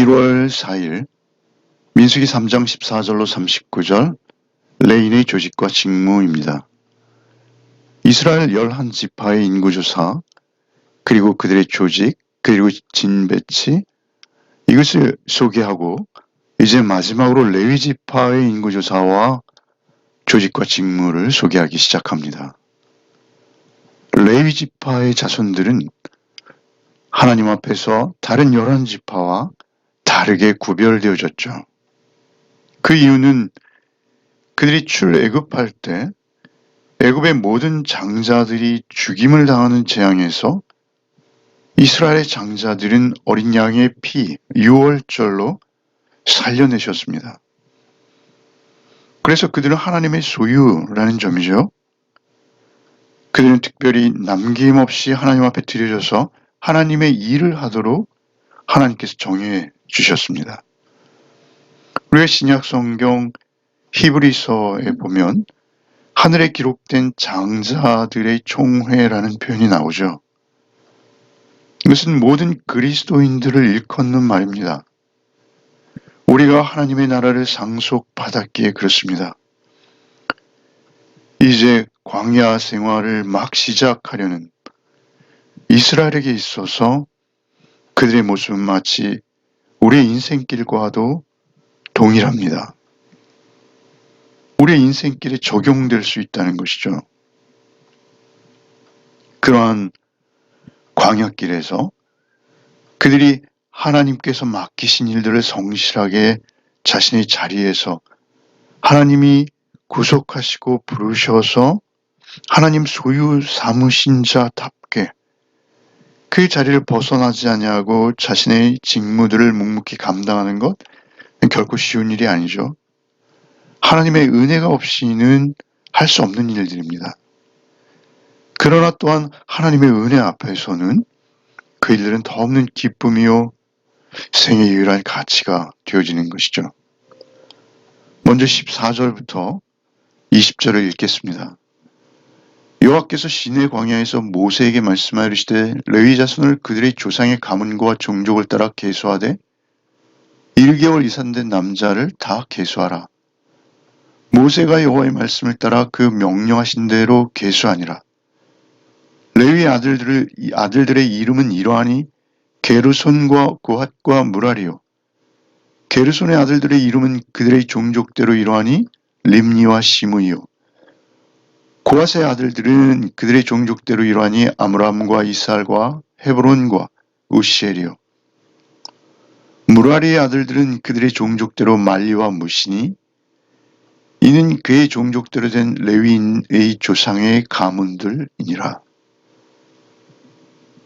1월 4일 민수기 3장 14절로 39절 레인의 조직과 직무입니다. 이스라엘 11지파의 인구조사, 그리고 그들의 조직, 그리고 진배치, 이것을 소개하고 이제 마지막으로 레위지파의 인구조사와 조직과 직무를 소개하기 시작합니다. 레위지파의 자손들은 하나님 앞에서 다른 11지파와 다르게 구별되어졌죠. 그 이유는 그들이 출애굽할 때 애굽의 모든 장자들이 죽임을 당하는 재앙에서 이스라엘의 장자들은 어린 양의 피, 유월절로 살려내셨습니다. 그래서 그들은 하나님의 소유라는 점이죠. 그들은 특별히 남김없이 하나님 앞에 드려져서 하나님의 일을 하도록 하나님께서 정해 주셨습니다. 우리가 신약 성경 히브리서에 보면 하늘에 기록된 장자들의 총회라는 표현이 나오죠. 이것은 모든 그리스도인들을 일컫는 말입니다. 우리가 하나님의 나라를 상속받았기에 그렇습니다. 이제 광야 생활을 막 시작하려는 이스라엘에게 있어서 그들의 모습은 마치 우리의 인생길과도 동일합니다. 우리의 인생길에 적용될 수 있다는 것이죠. 그러한 광야길에서 그들이 하나님께서 맡기신 일들을 성실하게 자신의 자리에서 하나님이 구속하시고 부르셔서 하나님 소유 삼으신 자답게 그 자리를 벗어나지 아니하고 자신의 직무들을 묵묵히 감당하는 것, 결코 쉬운 일이 아니죠. 하나님의 은혜가 없이는 할 수 없는 일들입니다. 그러나 또한 하나님의 은혜 앞에서는 그 일들은 더 없는 기쁨이요 생의 유일한 가치가 되어지는 것이죠. 먼저 14절부터 20절을 읽겠습니다. 여호와께서 시내 광야에서 모세에게 말씀하여 이르시되 레위 자손을 그들의 조상의 가문과 종족을 따라 계수하되 1개월 이상 된 남자를 다 계수하라. 모세가 여호와의 말씀을 따라 그 명령하신 대로 계수하니라. 레위 아들들의 이름은 이러하니 게르손과 고핫과 무라리요. 게르손의 아들들의 이름은 그들의 종족대로 이러하니 림니와 시므이요. 고핫의 아들들은 그들의 종족대로 이러하니 아므람과 이스할과 헤브론과 우시엘이요. 무라리의 아들들은 그들의 종족대로 말리와 무시니 이는 그의 종족대로 된 레위인의 조상의 가문들이니라.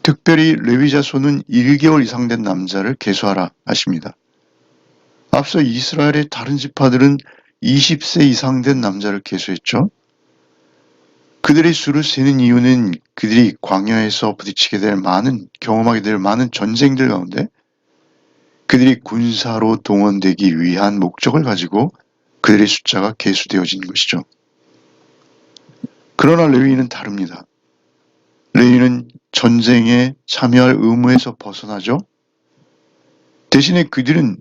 특별히 레위 자손은 1개월 이상 된 남자를 계수하라 하십니다. 앞서 이스라엘의 다른 지파들은 20세 이상 된 남자를 계수했죠. 그들의 수를 세는 이유는 그들이 광야에서 경험하게 될 많은 전쟁들 가운데 그들이 군사로 동원되기 위한 목적을 가지고 그들의 숫자가 계수되어진 것이죠. 그러나 레위인은 다릅니다. 레위인은 전쟁에 참여할 의무에서 벗어나죠. 대신에 그들은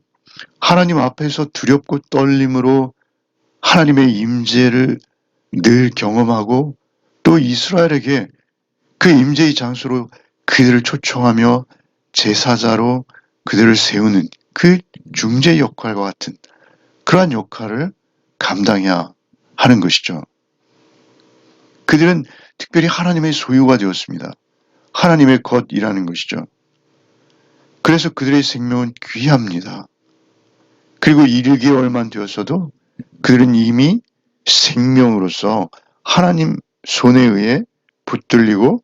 하나님 앞에서 두렵고 떨림으로 하나님의 임재를 늘 경험하고 또 이스라엘에게 그 임재의 장소로 그들을 초청하며 제사자로 그들을 세우는 그 중재 역할과 같은 그러한 역할을 감당해야 하는 것이죠. 그들은 특별히 하나님의 소유가 되었습니다. 하나님의 것이라는 것이죠. 그래서 그들의 생명은 귀합니다. 그리고 1개월만 되었어도 그들은 이미 생명으로서 하나님 손에 의해 붙들리고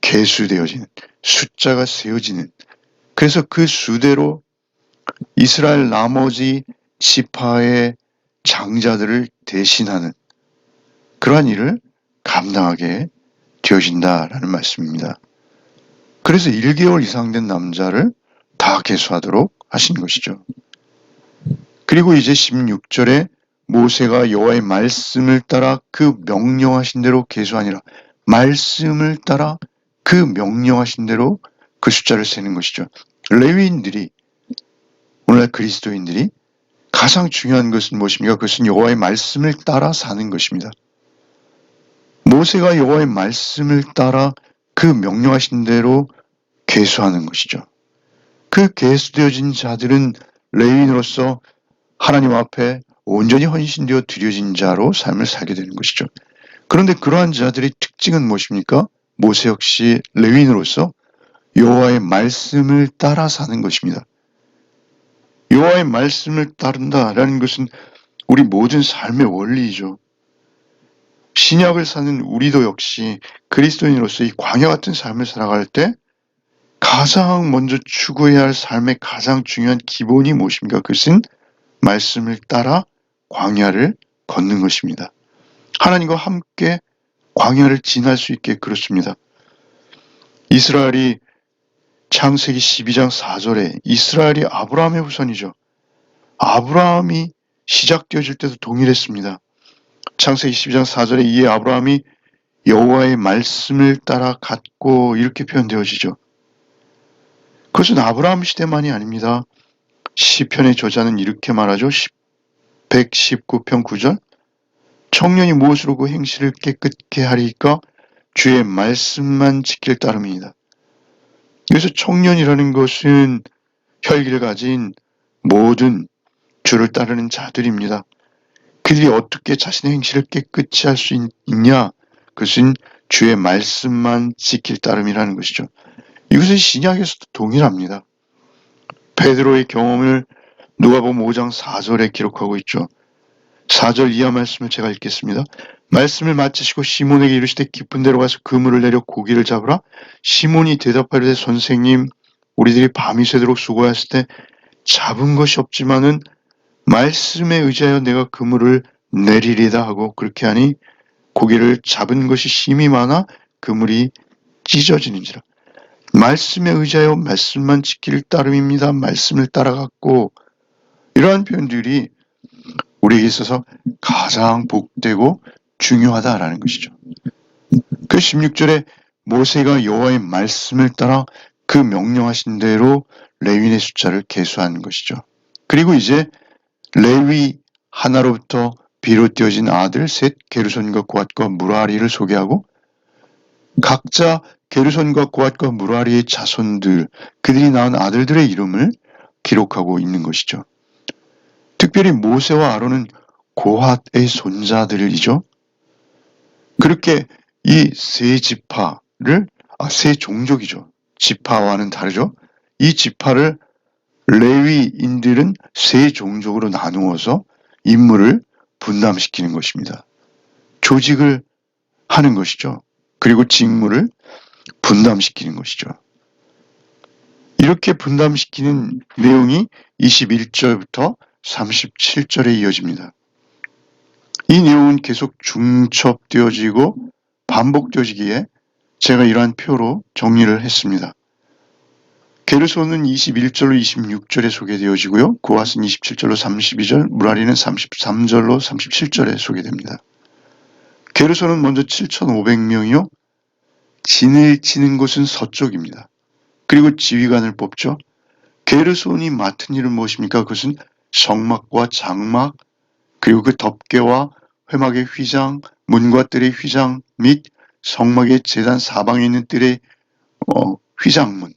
계수되어지는, 숫자가 세워지는, 그래서 그 수대로 이스라엘 나머지 지파의 장자들을 대신하는 그러한 일을 감당하게 되어진다라는 말씀입니다. 그래서 1개월 이상 된 남자를 다 계수하도록 하신 것이죠. 그리고 이제 16절에 모세가 여호와의 말씀을 따라 그 명령하신 대로 계수하니라. 말씀을 따라 그 명령하신 대로 그 숫자를 세는 것이죠. 레위인들이 오늘날 그리스도인들이 가장 중요한 것은 무엇입니까? 그것은 여호와의 말씀을 따라 사는 것입니다. 모세가 여호와의 말씀을 따라 그 명령하신 대로 계수하는 것이죠. 그 계수되어진 자들은 레위인으로서 하나님 앞에 온전히 헌신되어 드려진 자로 삶을 살게 되는 것이죠. 그런데 그러한 자들의 특징은 무엇입니까? 모세 역시 레위인으로서 여호와의 말씀을 따라 사는 것입니다. 여호와의 말씀을 따른다라는 것은 우리 모든 삶의 원리이죠. 신약을 사는 우리도 역시 그리스도인으로서 이 광야 같은 삶을 살아갈 때 가장 먼저 추구해야 할 삶의 가장 중요한 기본이 무엇입니까? 그것은 말씀을 따라 광야를 걷는 것입니다. 하나님과 함께 광야를 지날 수 있게 그렇습니다. 이스라엘이 창세기 12장 4절에 이스라엘이 아브라함의 후손이죠. 아브라함이 시작되어질 때도 동일했습니다. 창세기 12장 4절에 이에 아브라함이 여호와의 말씀을 따라 갔고 이렇게 표현되어지죠. 그것은 아브라함 시대만이 아닙니다. 시편의 저자는 이렇게 말하죠. 119편 9절 청년이 무엇으로 그 행실을 깨끗게 하리까? 주의 말씀만 지킬 따름이니이다. 그래서 청년이라는 것은 혈기를 가진 모든 주를 따르는 자들입니다. 그들이 어떻게 자신의 행실을 깨끗이 할 수 있냐? 그것은 주의 말씀만 지킬 따름이라는 것이죠. 이것은 신약에서도 동일합니다. 베드로의 경험을 누가복음 5장 4절에 기록하고 있죠. 4절 이하 말씀을 제가 읽겠습니다. 말씀을 마치시고 시몬에게 이르시되 깊은 데로 가서 그물을 내려 고기를 잡으라. 시몬이 대답하되 선생님 우리들이 밤이 새도록 수고하였을 때 잡은 것이 없지만은 말씀에 의지하여 내가 그물을 내리리다 하고 그렇게 하니 고기를 잡은 것이 심히 많아 그물이 찢어지는지라. 말씀에 의지하여 말씀만 지킬 따름입니다. 말씀을 따라갔고 이러한 표현들이 우리에게 있어서 가장 복되고 중요하다라는 것이죠. 그 16절에 모세가 여호와의 말씀을 따라 그 명령하신 대로 레위인의 숫자를 계수하는 것이죠. 그리고 이제 레위 하나로부터 비롯되어진 아들 셋 게르손과 고핫과 무라리를 소개하고 각자 게르손과 고핫과 무라리의 자손들 그들이 낳은 아들들의 이름을 기록하고 있는 것이죠. 특별히 모세와 아론은 고핫의 손자들이죠. 그렇게 이 세 지파를 세 종족이죠. 지파와는 다르죠. 이 지파를 레위인들은 세 종족으로 나누어서 임무를 분담시키는 것입니다. 조직을 하는 것이죠. 그리고 직무를 분담시키는 것이죠. 이렇게 분담시키는 내용이 21절부터 37절에 이어집니다. 이 내용은 계속 중첩되어지고 반복되어지기에 제가 이러한 표로 정리를 했습니다. 게르손은 21절로 26절에 소개되어지고요. 고핫은 27절로 32절, 무라리는 33절로 37절에 소개됩니다. 게르손은 먼저 7,500명이요. 진을 치는 곳은 서쪽입니다. 그리고 지휘관을 뽑죠. 게르손이 맡은 일은 무엇입니까? 그것은 성막과 장막, 그리고 그 덮개와 회막의 휘장, 문과 뜰의 휘장 및 성막의 제단 사방에 있는 뜰의 휘장문,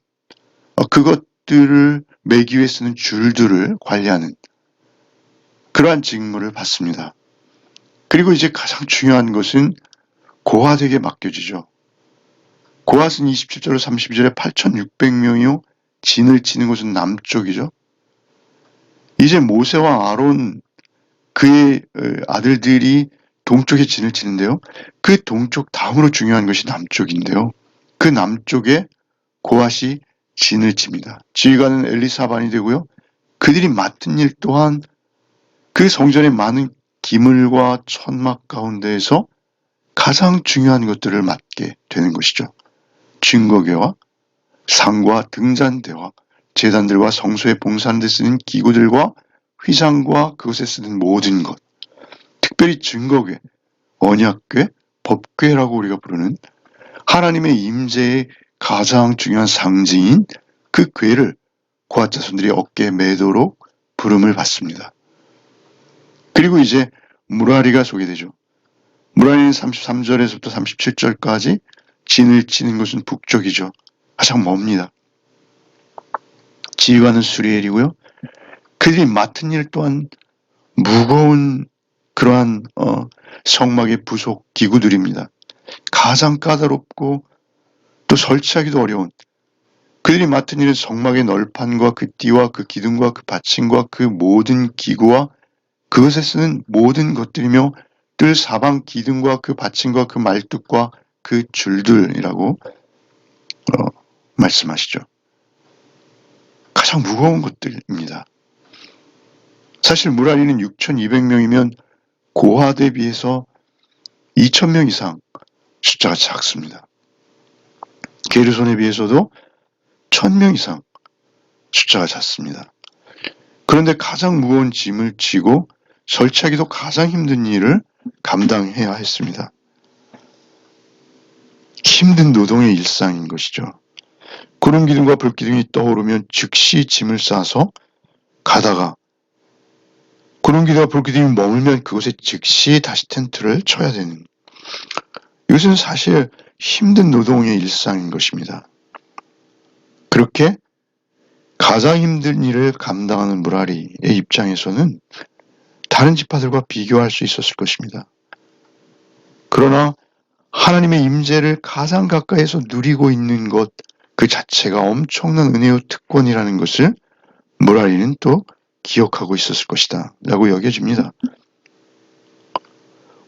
그것들을 매기 위해 쓰는 줄들을 관리하는 그러한 직무를 받습니다. 그리고 이제 가장 중요한 것은 고핫에게 맡겨지죠. 고핫은 27절로 32절에 8,600명이요. 진을 치는 곳은 남쪽이죠. 이제 모세와 아론 그의 아들들이 동쪽에 진을 치는데요. 그 동쪽 다음으로 중요한 것이 남쪽인데요. 그 남쪽에 고핫이 진을 칩니다. 지휘관은 엘리사반이 되고요. 그들이 맡은 일 또한 그 성전의 많은 기물과 천막 가운데에서 가장 중요한 것들을 맡게 되는 것이죠. 증거궤와 상과 등잔대와 제단들과 성소에 봉사하는 데 쓰는 기구들과 휘장과 그것에 쓰는 모든 것, 특별히 증거궤, 언약궤, 법궤라고 우리가 부르는 하나님의 임재의 가장 중요한 상징인 그 궤를 고핫 자손들이 어깨에 매도록 부름을 받습니다. 그리고 이제 무라리가 소개되죠. 무라리는 33절에서부터 37절까지 진을 치는 것은 북쪽이죠. 가장 멉니다. 지휘관은 수리엘이고요. 그들이 맡은 일 또한 무거운 그러한 성막의 부속 기구들입니다. 가장 까다롭고 또 설치하기도 어려운, 그들이 맡은 일은 성막의 널판과 그 띠와 그 기둥과 그 받침과 그 모든 기구와 그것에 쓰는 모든 것들이며 뜰 사방 기둥과 그 받침과 그 말뚝과 그 줄들이라고 말씀하시죠. 가장 무거운 것들입니다. 사실 무라리는 6,200명이면 고하에 비해서 2,000명 이상 숫자가 작습니다. 게르손에 비해서도 1,000명 이상 숫자가 작습니다. 그런데 가장 무거운 짐을 지고 설치하기도 가장 힘든 일을 감당해야 했습니다. 힘든 노동의 일상인 것이죠. 구름 기둥과 불 기둥이 떠오르면 즉시 짐을 싸서 가다가 구름 기둥과 불 기둥이 머물면 그곳에 즉시 다시 텐트를 쳐야 되는, 이것은 사실 힘든 노동의 일상인 것입니다. 그렇게 가장 힘든 일을 감당하는 무라리의 입장에서는 다른 지파들과 비교할 수 있었을 것입니다. 그러나 하나님의 임재를 가장 가까이에서 누리고 있는 것 그 자체가 엄청난 은혜의 특권이라는 것을 무라리는 또 기억하고 있었을 것이다 라고 여겨집니다.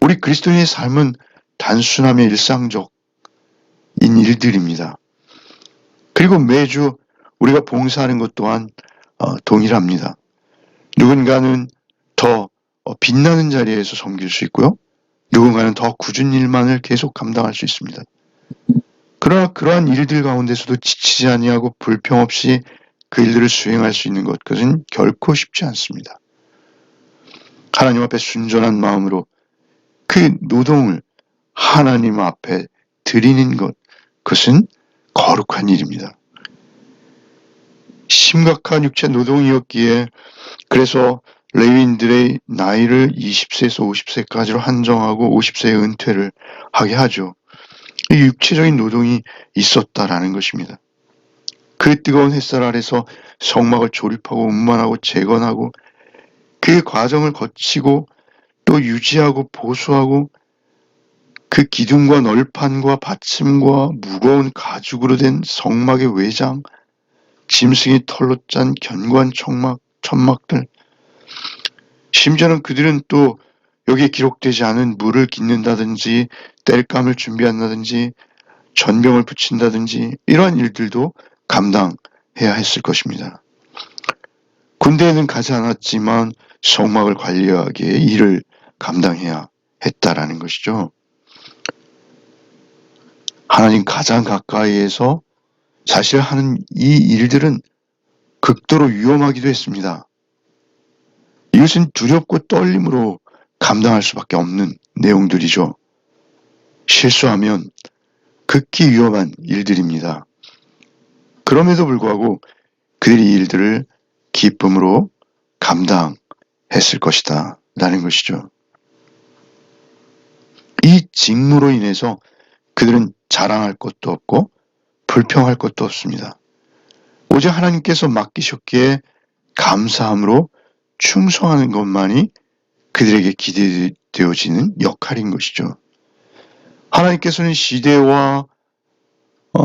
우리 그리스도인의 삶은 단순함의 일상적인 일들입니다. 그리고 매주 우리가 봉사하는 것 또한 동일합니다. 누군가는 더 빛나는 자리에서 섬길 수 있고요. 누군가는 더 굳은 일만을 계속 감당할 수 있습니다. 그러나 그러한 일들 가운데서도 지치지 아니하고 불평 없이 그 일들을 수행할 수 있는 것, 그것은 결코 쉽지 않습니다. 하나님 앞에 순전한 마음으로 그 노동을 하나님 앞에 드리는 것, 그것은 거룩한 일입니다. 심각한 육체 노동이었기에 그래서 레위인들의 나이를 20세에서 50세까지로 한정하고 50세에 은퇴를 하게 하죠. 육체적인 노동이 있었다라는 것입니다. 그 뜨거운 햇살 아래서 성막을 조립하고 운반하고 재건하고 그 과정을 거치고 또 유지하고 보수하고 그 기둥과 널판과 받침과 무거운 가죽으로 된 성막의 외장, 짐승이 털로 짠 견고한 천막들, 심지어는 그들은 또 여기에 기록되지 않은 물을 깃는다든지 땔감을 준비한다든지 전병을 붙인다든지 이러한 일들도 감당해야 했을 것입니다. 군대에는 가지 않았지만 성막을 관리하기에 일을 감당해야 했다라는 것이죠. 하나님 가장 가까이에서 사실 하는 이 일들은 극도로 위험하기도 했습니다. 이것은 두렵고 떨림으로 감당할 수밖에 없는 내용들이죠. 실수하면 극히 위험한 일들입니다. 그럼에도 불구하고 그들이 이 일들을 기쁨으로 감당했을 것이다 라는 것이죠. 이 직무로 인해서 그들은 자랑할 것도 없고 불평할 것도 없습니다. 오직 하나님께서 맡기셨기에 감사함으로 충성하는 것만이 그들에게 기대되어지는 역할인 것이죠. 하나님께서는 시대와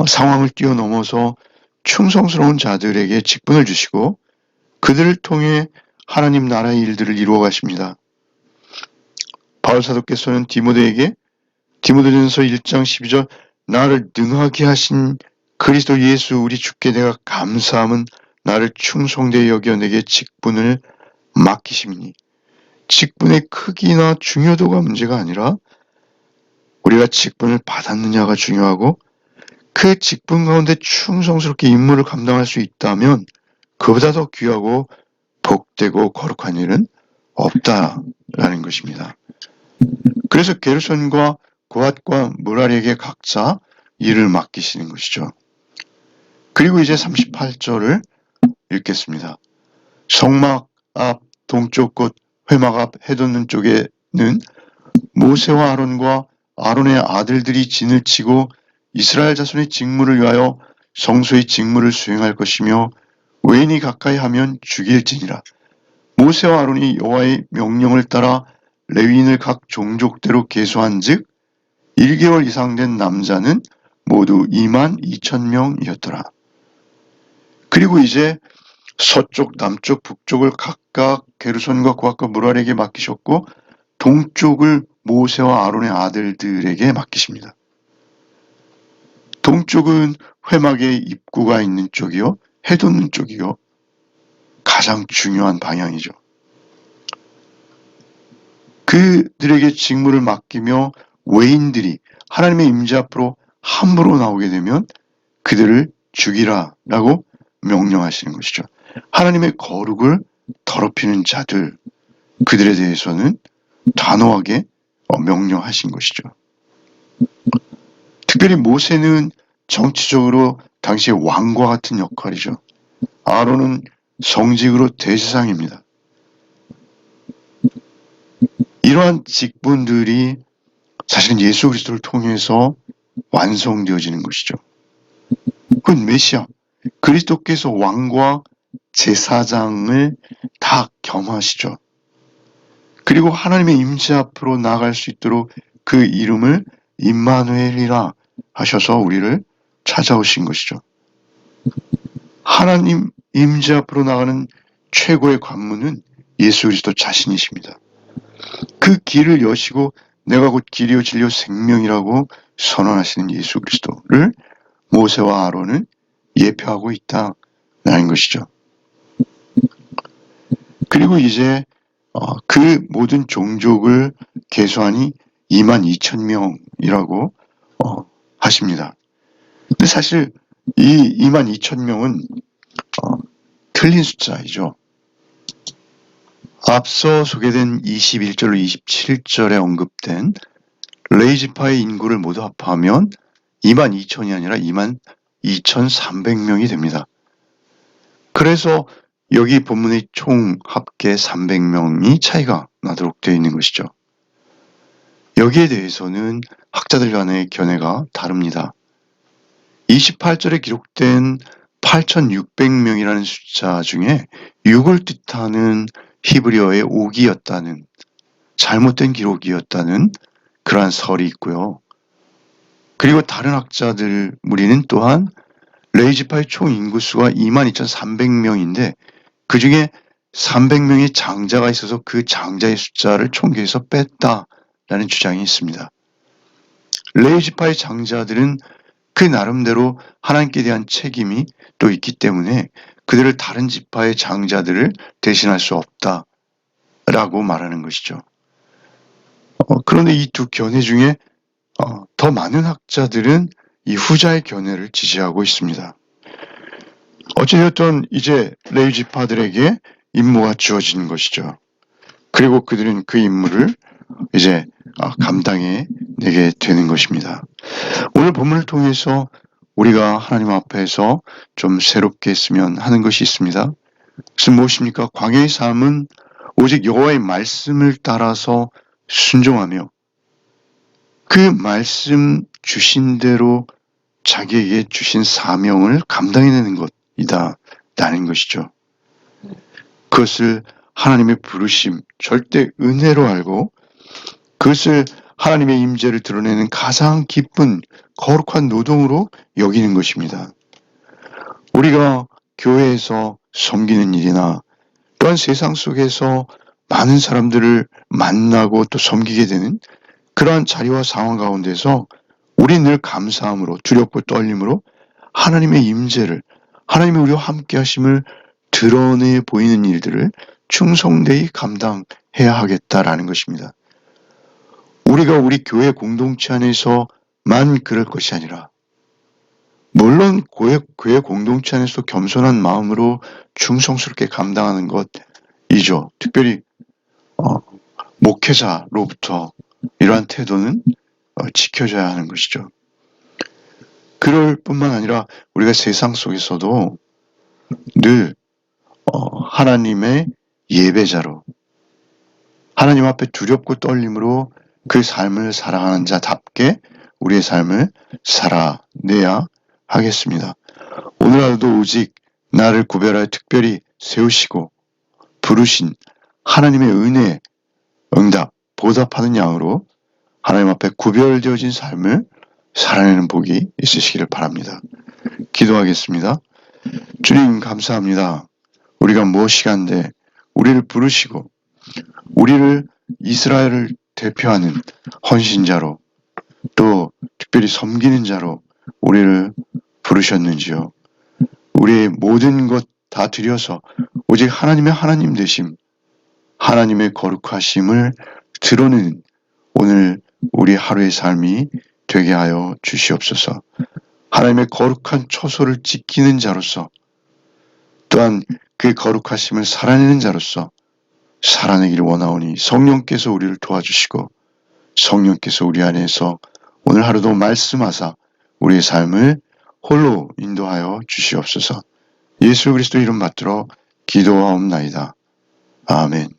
상황을 뛰어넘어서 충성스러운 자들에게 직분을 주시고 그들을 통해 하나님 나라의 일들을 이루어 가십니다. 바울 사도께서는 디모데에게 디모데전서 1장 12절 나를 능하게 하신 그리스도 예수 우리 주께 내가 감사함은 나를 충성되이 여겨 내게 직분을 맡기심이니, 직분의 크기나 중요도가 문제가 아니라 우리가 직분을 받았느냐가 중요하고 그 직분 가운데 충성스럽게 임무를 감당할 수 있다면 그보다 더 귀하고 복되고 거룩한 일은 없다라는 것입니다. 그래서 게르손과 고핫과 무라리에게 각자 일을 맡기시는 것이죠. 그리고 이제 38절을 읽겠습니다. 성막 앞 동쪽 곳 회막 앞 해돋는 쪽에는 모세와 아론과 아론의 아들들이 진을 치고 이스라엘 자손의 직무를 위하여 성소의 직무를 수행할 것이며 외인이 가까이 하면 죽일지니라. 모세와 아론이 여호와의 명령을 따라 레위인을 각 종족대로 계수한즉 1개월 이상 된 남자는 모두 22,000명이었더라. 그리고 이제 서쪽, 남쪽, 북쪽을 각각 게르손과 고핫과 무랄에게 맡기셨고 동쪽을 모세와 아론의 아들들에게 맡기십니다. 동쪽은 회막의 입구가 있는 쪽이요, 해돋는 쪽이요. 가장 중요한 방향이죠. 그들에게 직무를 맡기며 외인들이 하나님의 임재 앞으로 함부로 나오게 되면 그들을 죽이라라고 명령하시는 것이죠. 하나님의 거룩을 더럽히는 자들, 그들에 대해서는 단호하게 명령하신 것이죠. 특별히 모세는 정치적으로 당시의 왕과 같은 역할이죠. 아론은 성직으로 대제사장입니다. 이러한 직분들이 사실은 예수 그리스도를 통해서 완성되어지는 것이죠. 그건 메시아, 그리스도께서 왕과 제사장을 다 겸하시죠. 그리고 하나님의 임재 앞으로 나아갈 수 있도록 그 이름을 임마누엘이라 하셔서 우리를 찾아오신 것이죠. 하나님 임재 앞으로 나가는 최고의 관문은 예수 그리스도 자신이십니다. 그 길을 여시고 내가 곧 길이요 진리요 생명이라고 선언하시는 예수 그리스도를 모세와 아론은 예표하고 있다라는 것이죠. 그리고 이제 그 모든 종족을 계수하니 22,000명이라고 하십니다. 근데 사실 이 22,000명은 틀린 숫자이죠. 앞서 소개된 21절로 27절에 언급된 레위지파의 인구를 모두 합하면 22,000이 아니라 22,300명이 됩니다. 그래서 여기 본문의 총 합계 300명이 차이가 나도록 되어 있는 것이죠. 여기에 대해서는 학자들 간의 견해가 다릅니다. 28절에 기록된 8,600명이라는 숫자 중에 6을 뜻하는 히브리어의 옥이었다는, 잘못된 기록이었다는 그러한 설이 있고요. 그리고 다른 학자들 무리는 또한 레위지파의 총 인구수가 22,300명인데 그 중에 300명의 장자가 있어서 그 장자의 숫자를 총계에서 뺐다라는 주장이 있습니다. 레위지파의 장자들은 그 나름대로 하나님께 대한 책임이 또 있기 때문에 그들을 다른 지파의 장자들을 대신할 수 없다라고 말하는 것이죠. 그런데 이 두 견해 중에 더 많은 학자들은 이 후자의 견해를 지지하고 있습니다. 어찌되었든 이제 레위 지파들에게 임무가 주어지는 것이죠. 그리고 그들은 그 임무를 이제 감당해내게 되는 것입니다. 오늘 본문을 통해서 우리가 하나님 앞에서 좀 새롭게 했으면 하는 것이 있습니다. 그것은 무엇입니까? 광야의 삶은 오직 여호와의 말씀을 따라서 순종하며 그 말씀 주신 대로 자기에게 주신 사명을 감당해내는 것이다 라는 것이죠. 그것을 하나님의 부르심, 절대 은혜로 알고 그것을 하나님의 임재를 드러내는 가장 기쁜 거룩한 노동으로 여기는 것입니다. 우리가 교회에서 섬기는 일이나 또한 세상 속에서 많은 사람들을 만나고 또 섬기게 되는 그러한 자리와 상황 가운데서 우리 늘 감사함으로 두렵고 떨림으로 하나님의 임재를, 하나님의 우리와 함께 하심을 드러내 보이는 일들을 충성되이 감당해야 하겠다라는 것입니다. 우리가 우리 교회 공동체 안에서만 그럴 것이 아니라 물론 교회 공동체 안에서 겸손한 마음으로 충성스럽게 감당하는 것이죠. 특별히 목회자로부터 이러한 태도는 지켜져야 하는 것이죠. 그럴 뿐만 아니라 우리가 세상 속에서도 늘 하나님의 예배자로 하나님 앞에 두렵고 떨림으로 그 삶을 살아가는 자답게 우리의 삶을 살아내야 하겠습니다. 오늘 하루도 오직 나를 구별하여 특별히 세우시고 부르신 하나님의 은혜, 응답, 보답하는 양으로 하나님 앞에 구별되어진 삶을 살아내는 복이 있으시기를 바랍니다. 기도하겠습니다. 주님 감사합니다. 우리가 무엇이간데 우리를 부르시고 우리를 이스라엘을 대표하는 헌신자로 또 특별히 섬기는 자로 우리를 부르셨는지요. 우리의 모든 것 다 드려서 오직 하나님의 하나님 되심, 하나님의 거룩하심을 드러내는 오늘 우리 하루의 삶이 되게 하여 주시옵소서. 하나님의 거룩한 처소를 지키는 자로서 또한 그 거룩하심을 살아내는 자로서 살아내기를 원하오니 성령께서 우리를 도와주시고 성령께서 우리 안에서 오늘 하루도 말씀하사 우리의 삶을 홀로 인도하여 주시옵소서. 예수 그리스도 이름 받들어 기도하옵나이다. 아멘.